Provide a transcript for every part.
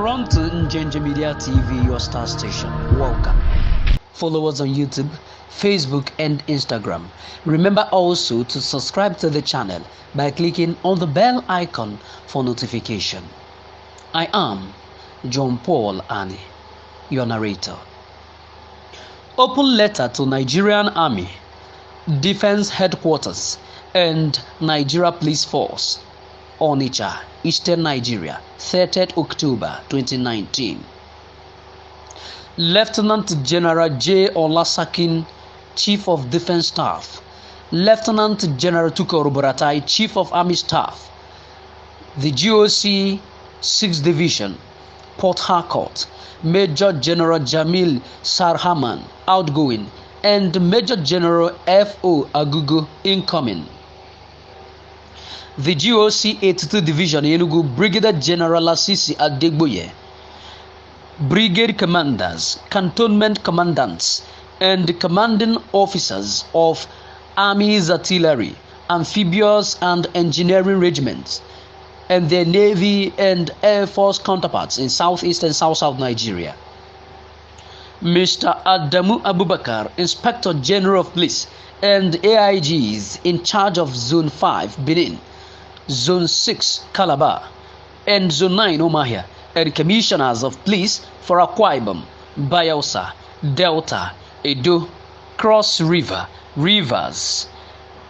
are on to Njenje Media TV, your star station. Welcome. Follow us on YouTube, Facebook, and Instagram. Remember also to subscribe to the channel by clicking on the bell icon for notification. I am John Paul Ani, your narrator. Open letter to Nigerian Army, Defense Headquarters, and Nigeria Police Force, Onitsha, Eastern Nigeria, 30th October 2019. Lieutenant General J. Olanisakin, Chief of Defense Staff, Lieutenant General Tukur Buratai, Chief of Army Staff, the GOC 6th Division, Port Harcourt, Major General Jamil Sarham, outgoing, and Major General FO Agugo, incoming. The GOC 82 Division, Enugu, Brigadier General Lasisi Adegboye, Brigade Commanders, Cantonment Commandants, and commanding officers of Army's artillery, Amphibious and Engineering Regiments, and their Navy and Air Force counterparts in Southeast and South Nigeria. Mr. Adamu Abubakar, Inspector General of Police, and AIGs in charge of Zone 5, Benin, Zone 6, Calabar, and Zone 9, Umuahia, and Commissioners of Police for Akwa, Ibom, Bayelsa, Delta, Edo, Cross River, Rivers,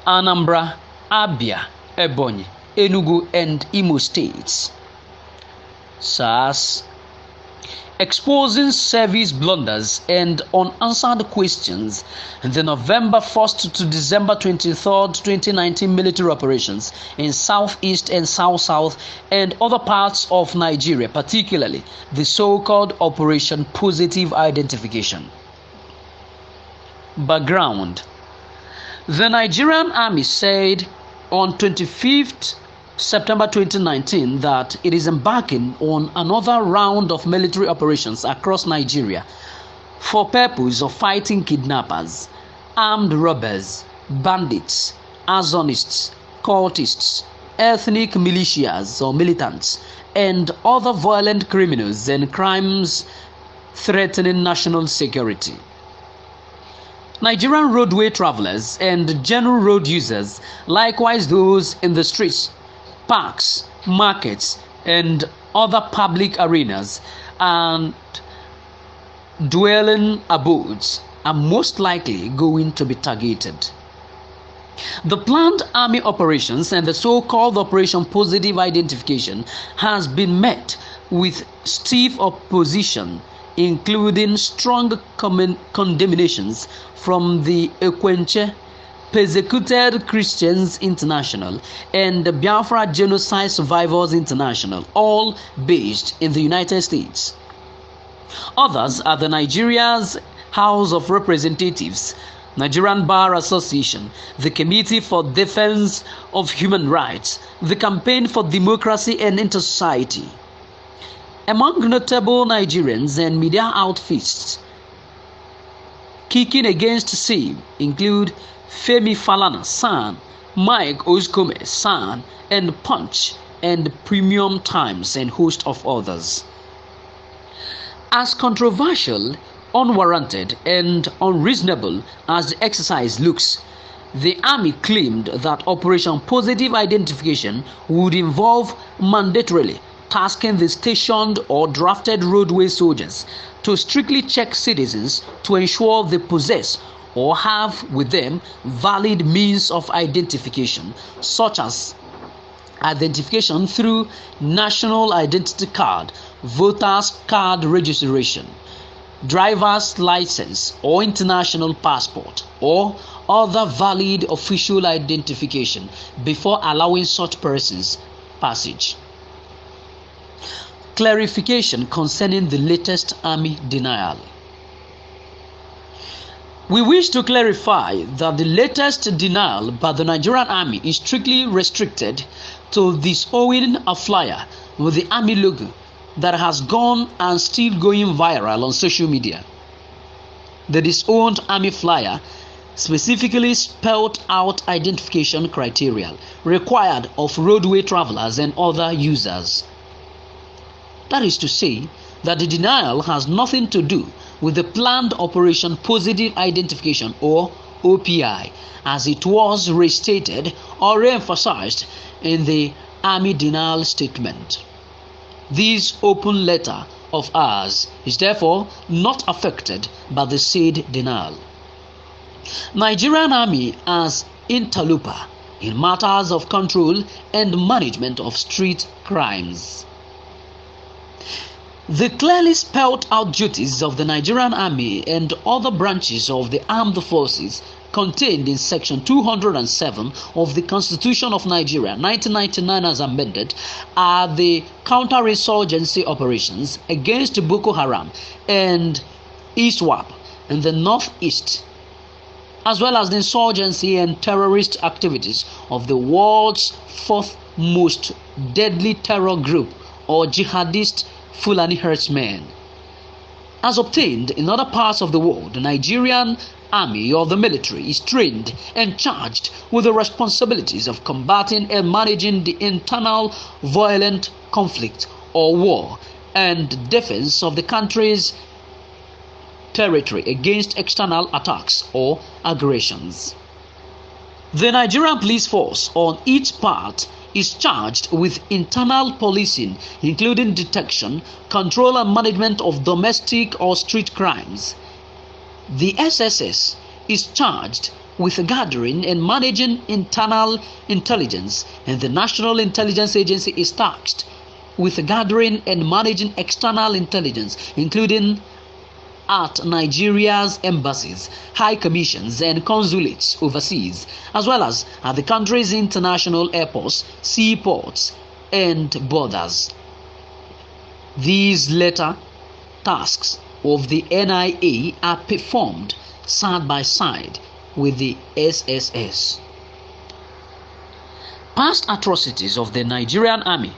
Anambra, Abia, Ebonyi, Enugu, and Imo states. SAS exposing service blunders and unanswered questions in the November 1st to December 23rd, 2019 military operations in Southeast and South and other parts of Nigeria, particularly the so-called Operation Positive Identification. Background: the Nigerian Army said on 25th September 2019 that it is embarking on another round of military operations across Nigeria for purpose of fighting kidnappers, armed robbers, bandits, arsonists, cultists, ethnic militias or militants, and other violent criminals and crimes threatening national security. Nigerian roadway travelers and general road users, likewise those in the streets, parks, markets, and other public arenas and dwelling abodes, are most likely going to be targeted. The planned army operations and the so-called Operation Positive Identification has been met with stiff opposition, including strong condemnations from the Ekwenche, Persecuted Christians International, and the Biafra Genocide Survivors International, all based in the United States. Others are the Nigeria's House of Representatives, Nigerian Bar Association, the Committee for Defense of Human Rights, the Campaign for Democracy and Inter-Society. Among notable Nigerians and media outfits kicking against same include Femi Falana, San, Mike Oskome, San, and Punch, and Premium Times, and host of others. As controversial, unwarranted, and unreasonable as the exercise looks, the Army claimed that Operation Positive Identification would involve mandatorily tasking the stationed or drafted roadway soldiers to strictly check citizens to ensure they possess or have with them valid means of identification, such as identification through national identity card, voters card registration, driver's license or international passport, or other valid official identification before allowing such persons passage. Clarification concerning the latest army denial. We wish to clarify that the latest denial by the Nigerian Army is strictly restricted to disowning a flyer with the Army logo that has gone and still going viral on social media. The disowned Army flyer specifically spelled out identification criteria required of roadway travelers and other users. That is to say that the denial has nothing to do with the planned Operation Positive Identification or OPI, as it was restated or re-emphasized in the Army denial statement. This open letter of ours is therefore not affected by the said denial. Nigerian Army as interloper in matters of control and management of street crimes. The clearly spelled out duties of the Nigerian Army and other branches of the armed forces contained in Section 207 of the Constitution of Nigeria 1999 as amended are the counterinsurgency operations against Boko Haram and ISWAP in the northeast, as well as the insurgency and terrorist activities of the world's fourth most deadly terror group or jihadist Fulani herdsmen. As obtained in other parts of the world, the Nigerian Army or the military is trained and charged with the responsibilities of combating and managing the internal violent conflict or war and defense of the country's territory against external attacks or aggressions. The Nigerian police force on each part is charged with internal policing, including detection, control and management of domestic or street crimes. The SSS is charged with gathering and managing internal intelligence, and the National Intelligence Agency is tasked with gathering and managing external intelligence, including at Nigeria's embassies, high commissions and consulates overseas, as well as at the country's international airports, seaports and borders. These latter tasks of the NIA are performed side by side with the SSS. Past atrocities of the Nigerian Army,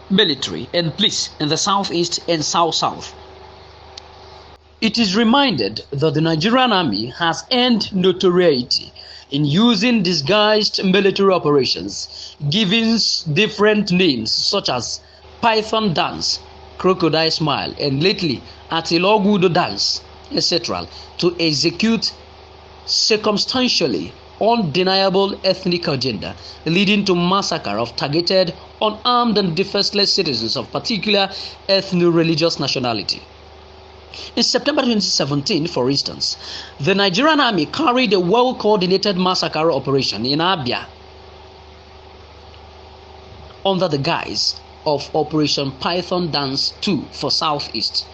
military and police in the southeast and south-south. It is reminded that the Nigerian Army has earned notoriety in using disguised military operations, giving different names such as Python Dance, Crocodile Smile, and lately Atilogudo Dance, etc., to execute circumstantially undeniable ethnic agenda, leading to massacre of targeted, unarmed and defenseless citizens of particular ethno-religious nationality. In September 2017, for instance, the Nigerian Army carried a well-coordinated massacre operation in Abia under the guise of Operation Python Dance 2 for Southeast,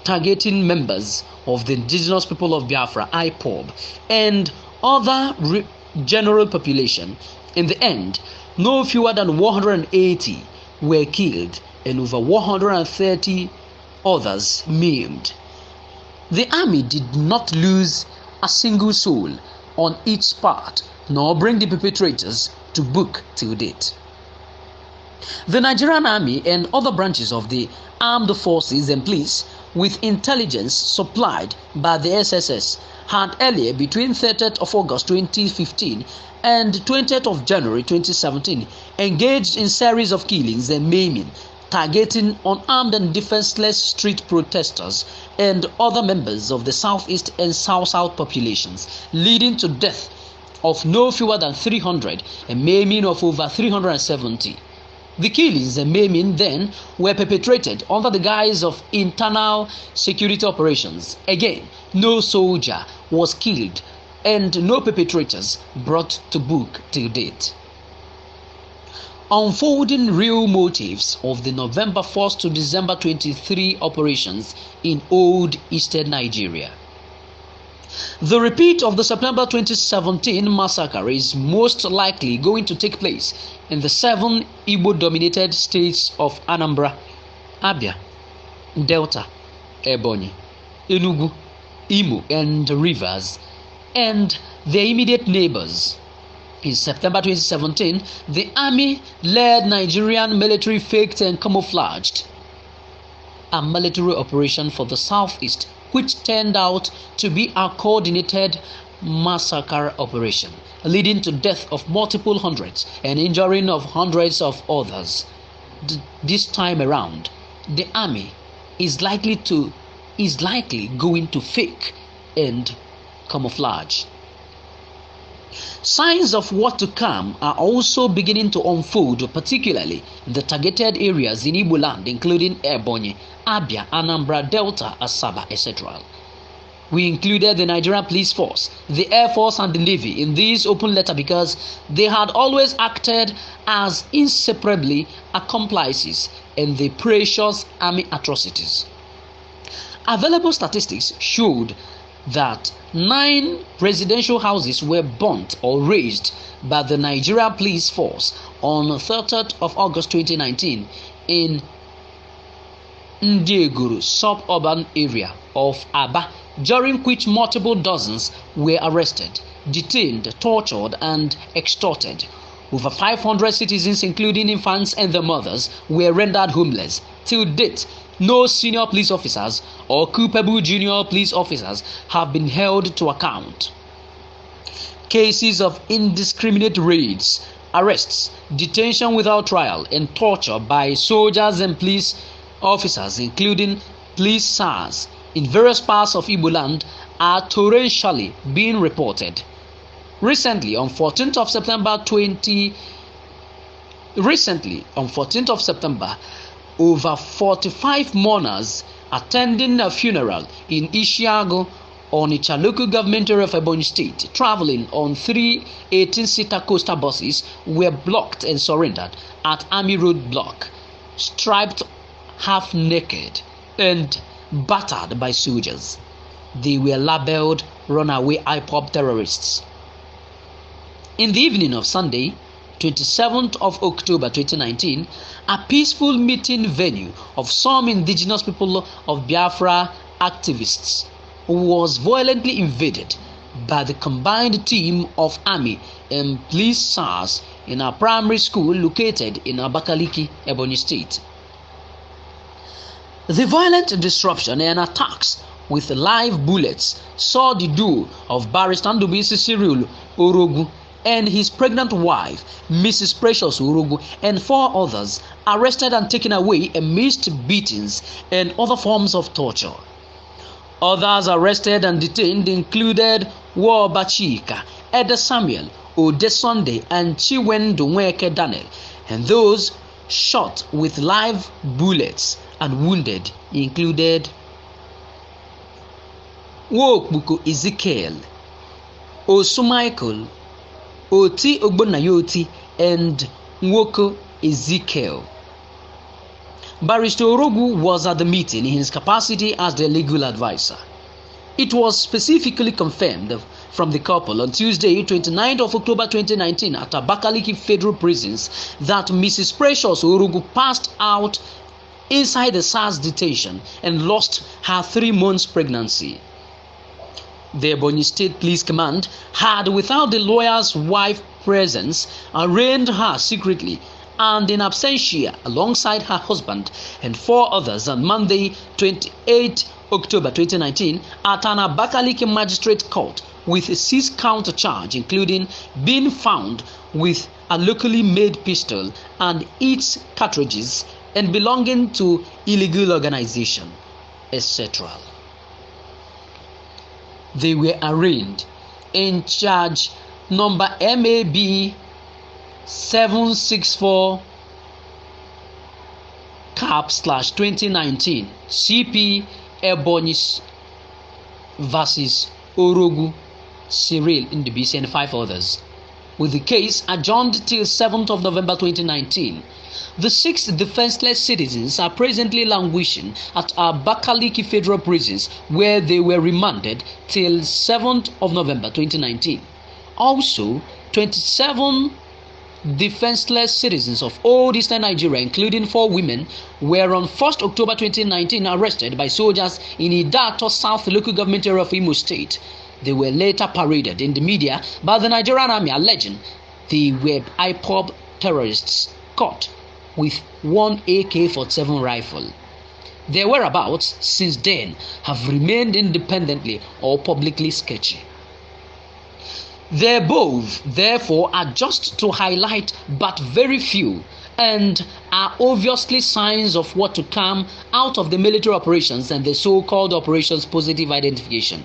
targeting members of the indigenous people of Biafra, IPOB, and other general population. In the end, no fewer than 180 were killed and over 130 others maimed. The army did not lose a single soul on its part, nor bring the perpetrators to book till date. The Nigerian Army and other branches of the armed forces and police, with intelligence supplied by the SSS, had earlier between 30th of August 2015 and 20th of January 2017 engaged in series of killings and maiming, targeting unarmed and defenseless street protesters and other members of the southeast and south-south populations, leading to death of no fewer than 300 and maiming of over 370. The killings and maiming then were perpetrated under the guise of internal security operations. Again, no soldier was killed and no perpetrators brought to book till date. Unfolding real motives of the November 1st to December 23 operations in Old Eastern Nigeria. The repeat of the September 2017 massacre is most likely going to take place in the 7 Igbo-dominated states of Anambra, Abia, Delta, Ebonyi, Enugu, Imo, and Rivers, and their immediate neighbors. In September 2017, the army-led Nigerian military faked and camouflaged a military operation for the southeast, which turned out to be a coordinated massacre operation, leading to death of multiple hundreds and injuring of hundreds of others. This time around, the army is likely going to fake and camouflage. Signs of what to come are also beginning to unfold, particularly in the targeted areas in Igbo land, including Ebonyi, Abia, Anambra, Delta, Asaba, etc. We included the Nigerian Police Force, the Air Force and the Navy in this open letter because they had always acted as inseparably accomplices in the precious army atrocities. Available statistics showed that 9 residential houses were burnt or razed by the Nigerian Police Force on 30th of August 2019 in Ndieguru suburban area of Aba, during which multiple dozens were arrested, detained, tortured, and extorted. Over 500 citizens, including infants and their mothers, were rendered homeless. Till date, no senior police officers or culpable junior police officers have been held to account. Cases of indiscriminate raids, arrests, detention without trial, and torture by soldiers and police officers, including police SARS, in various parts of Igbo land are torrentially being reported. Recently, on 14th of September, over 45 mourners attending a funeral in Ishiago, Onitsha local government area of Ebonyi State, traveling on 3 18-seater coaster buses, were blocked and surrendered at Army Road Block, striped half naked and battered by soldiers. They were labeled runaway IPOB terrorists. In the evening of Sunday, 27th of October 2019, a peaceful meeting venue of some indigenous people of Biafra activists was violently invaded by the combined team of army and police SARS in a primary school located in Abakaliki, Ebonyi State. The violent disruption and attacks with live bullets saw the duo of Barrister Ndubisi Cyril Orogu and his pregnant wife, Mrs. Precious Orogu, and 4 others arrested and taken away amidst beatings and other forms of torture. Others arrested and detained included Wobachika, Eda Samuel, Ode Sunday, and Chiwendo Nweke Daniel, and those shot with live bullets and wounded included Wokbuko Ezekiel, Osu Michael, Oti Ogbonayoti, and Nwoko Ezekiel. Barrister Orogu was at the meeting in his capacity as the legal advisor. It was specifically confirmed from the couple on Tuesday, 29th of October 2019 at Abakaliki Federal Prisons that Mrs. Precious Orogu passed out inside the SARS detention and lost her 3 months pregnancy. The Ebonyi State Police Command had, without the lawyer's wife's presence, arraigned her secretly and in absentia alongside her husband and 4 others on Monday, 28 October 2019 at an Abakaliki Magistrate Court with a 6-count charge, including being found with a locally made pistol and its cartridges and belonging to illegal organization, etc. They were arraigned in charge number MAB 764 /2019 CP Ebonyi versus Orogu, Cyril Ndubisi, and 5 others, with the case adjourned till 7th of November 2019. The 6 defenseless citizens are presently languishing at Abakaliki Federal Prisons, where they were remanded till 7th of November 2019. Also, 27 defenseless citizens of old Eastern Nigeria, including 4 women, were on 1st October 2019 arrested by soldiers in Idato South local government area of Imo State. They were later paraded in the media by the Nigerian army, alleging they were IPOB terrorists caught with 1 AK-47 rifle. Their whereabouts since then have remained independently or publicly sketchy. The above, therefore, are just to highlight but very few and are obviously signs of what to come out of the military operations and the so-called operations positive identification.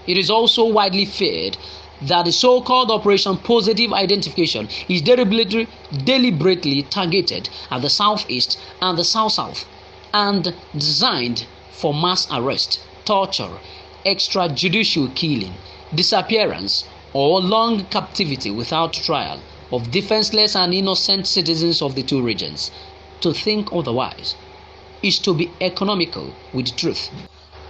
It is also widely feared that the so-called operation positive identification is deliberately targeted at the southeast and the south-south and designed for mass arrest, torture, extrajudicial killing, disappearance, or long captivity without trial of defenseless and innocent citizens of the two regions. To think otherwise is to be economical with truth.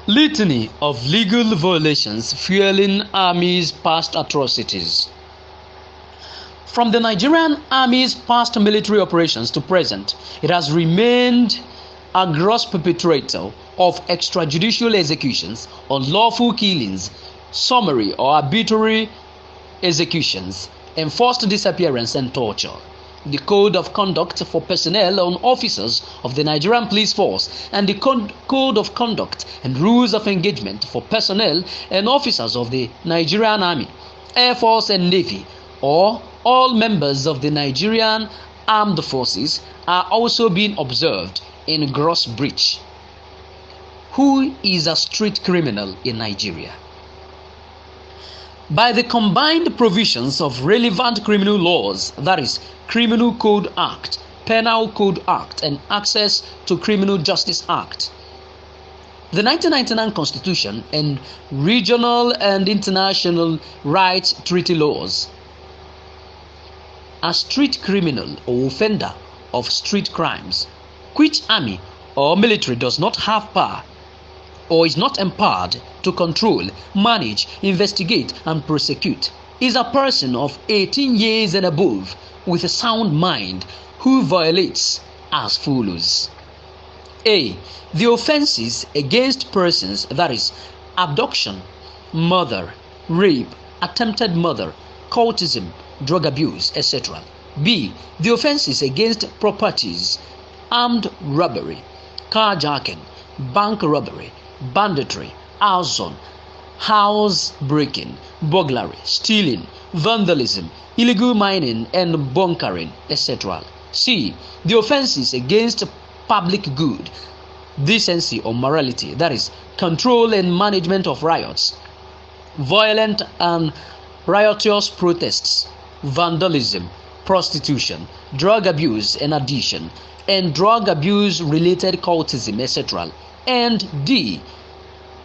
Litany of legal violations fueling Army's past atrocities. From the Nigerian Army's past military operations to present, it has remained a gross perpetrator of extrajudicial executions, unlawful killings, summary or arbitrary executions, enforced disappearance and torture. The Code of Conduct for Personnel and Officers of the Nigerian Police Force and the Code of Conduct and Rules of Engagement for Personnel and Officers of the Nigerian Army, Air Force and Navy, or all members of the Nigerian Armed Forces are also being observed in gross breach. Who is a street criminal in Nigeria? By the combined provisions of relevant criminal laws, that is, Criminal Code Act, Penal Code Act, and Access to Criminal Justice Act, the 1999 Constitution, and regional and international rights treaty laws, a street criminal or offender of street crimes, which army or military does not have power or is not empowered to control, manage, investigate, and prosecute, is a person of 18 years and above with a sound mind who violates as follows. A. The offenses against persons, that is, abduction, murder, rape, attempted murder, cultism, drug abuse, etc. B. The offenses against properties, armed robbery, carjacking, bank robbery, banditry, arson, house breaking, burglary, stealing, vandalism, illegal mining and bunkering, etc. C. The offenses against public good, decency or morality, that is, control and management of riots, violent and riotous protests, vandalism, prostitution, drug abuse and addiction, and drug abuse related cultism, etc. And D.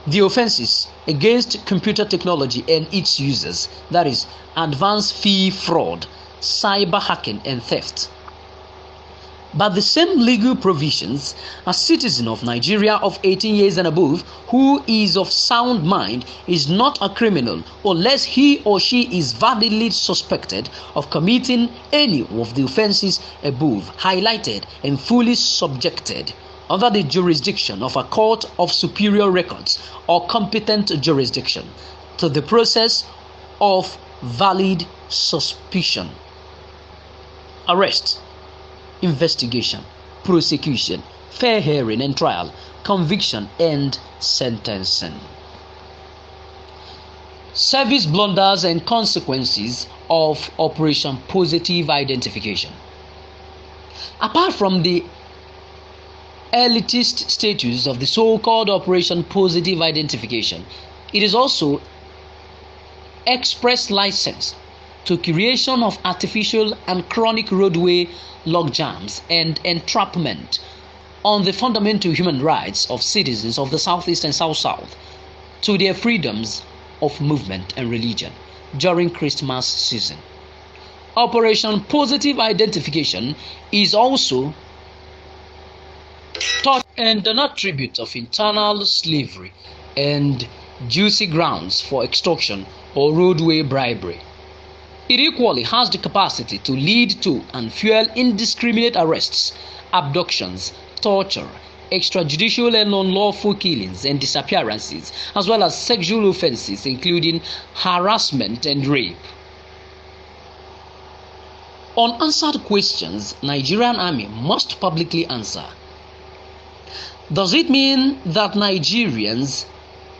The offenses against computer technology and its users, that is, advanced fee fraud, cyber hacking and theft. But the same legal provisions, a citizen of Nigeria of 18 years and above who is of sound mind is not a criminal unless he or she is validly suspected of committing any of the offenses above highlighted and fully subjected under the jurisdiction of a court of superior records or competent jurisdiction to the process of valid suspicion, arrest, investigation, prosecution, fair hearing and trial, conviction and sentencing. Service blunders and consequences of Operation Positive Identification. Apart from the elitist status of the so-called Operation Positive Identification, it is also express license to creation of artificial and chronic roadway logjams and entrapment on the fundamental human rights of citizens of the Southeast and South-South to their freedoms of movement and religion during Christmas season. Operation Positive Identification is also taught and an attribute of internal slavery and juicy grounds for extortion or roadway bribery. It equally has the capacity to lead to and fuel indiscriminate arrests, abductions, torture, extrajudicial and unlawful killings and disappearances, as well as sexual offenses including harassment and rape. Unanswered questions Nigerian Army must publicly answer. Does it mean that Nigerians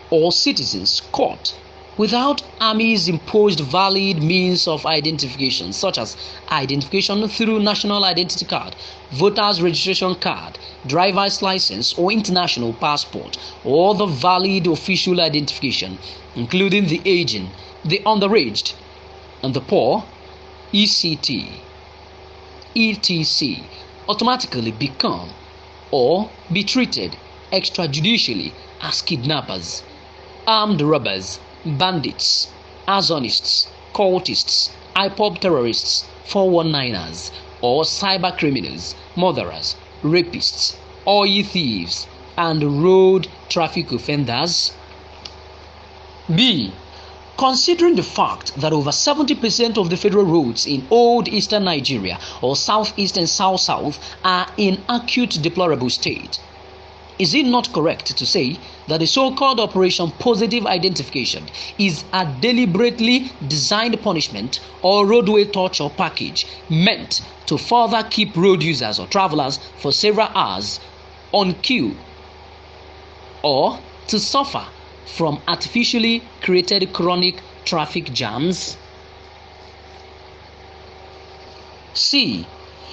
or citizens caught without armies imposed valid means of identification, such as identification through national identity card, voter's registration card, driver's license, or international passport, or the valid official identification, including the aging, the underaged, and the poor, etc., automatically become or be treated extrajudicially as kidnappers, armed robbers, bandits, arsonists, cultists, IPOB terrorists, 419ers, or cyber criminals, murderers, rapists, oil thieves, and road traffic offenders. B. Considering the fact that over 70% of the federal roads in old eastern Nigeria or southeast and south-south are in acute deplorable state, is it not correct to say that the so-called Operation Positive Identification is a deliberately designed punishment or roadway torture package meant to further keep road users or travelers for several hours on queue, or to suffer from artificially created chronic traffic jams? C.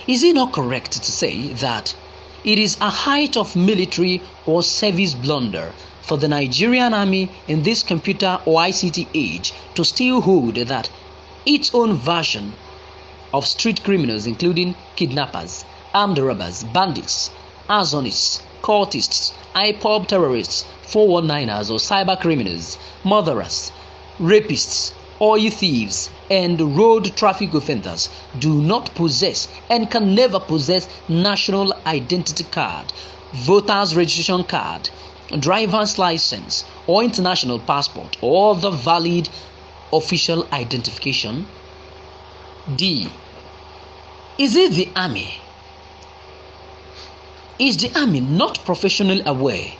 Is it not correct to say that it is a height of military or service blunder for the Nigerian army in this computer or ICT age to still hold that its own version of street criminals, including kidnappers, armed robbers, bandits, arsonists, cultists, IPOB terrorists, 419ers, or cyber criminals, murderers, rapists, oil thieves, and road traffic offenders do not possess and can never possess national identity card, voter's registration card, driver's license, or international passport, or the valid official identification? D. Is it the army? Is the army not professionally aware,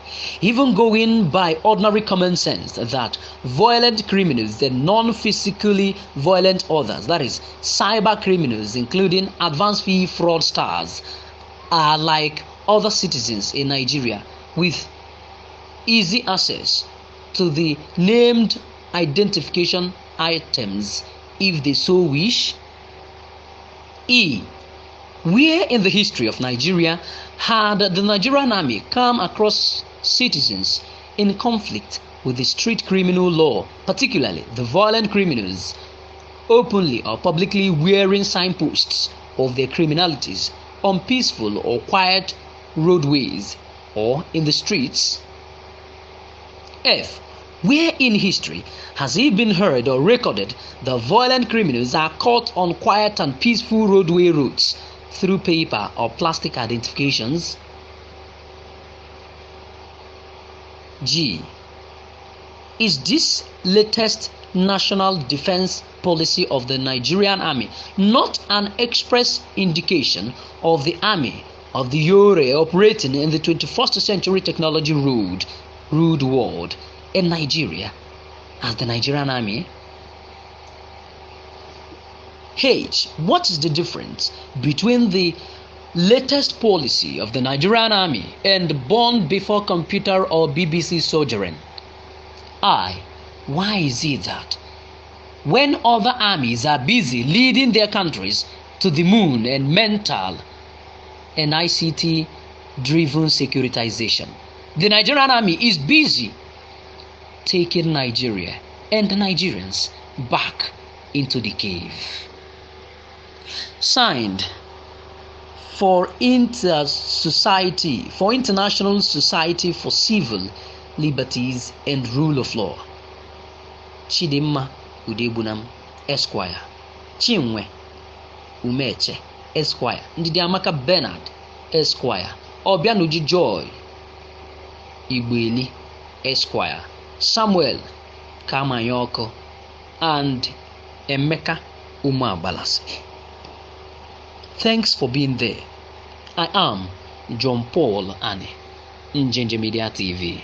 even going by ordinary common sense, that violent criminals and non-physically violent others, that is, cyber criminals, including advanced fee fraudsters, are like other citizens in Nigeria with easy access to the named identification items if they so wish? E. Where in the history of Nigeria had the Nigerian army come across citizens in conflict with the street criminal law, particularly the violent criminals, openly or publicly wearing signposts of their criminalities on peaceful or quiet roadways or in the streets? F. Where in history has it been heard or recorded that violent criminals are caught on quiet and peaceful roadway routes through paper or plastic identifications? G. Is this latest national defense policy of the Nigerian army not an express indication of the army of the Yore operating in the 21st century technology ruled world in Nigeria as the Nigerian army? H. What is the difference between the latest policy of the Nigerian army and born before computer or BBC sojourn? I. Why is it that when other armies are busy leading their countries to the moon and mental and ICT driven securitization, the Nigerian army is busy taking Nigeria and the Nigerians back into the cave? Signed, for International Society for Civil Liberties and Rule of Law, Chidimma Udebunam, Esquire, Chinwe Umeche, Esquire, Ndidiamaka Bernard, Esquire, Obianuji Joy Igweli, Esquire, Samuel Kamanyoko, and Emeka Umuahia. Thanks for being there. I am John Paul Anne, Njenje Media TV.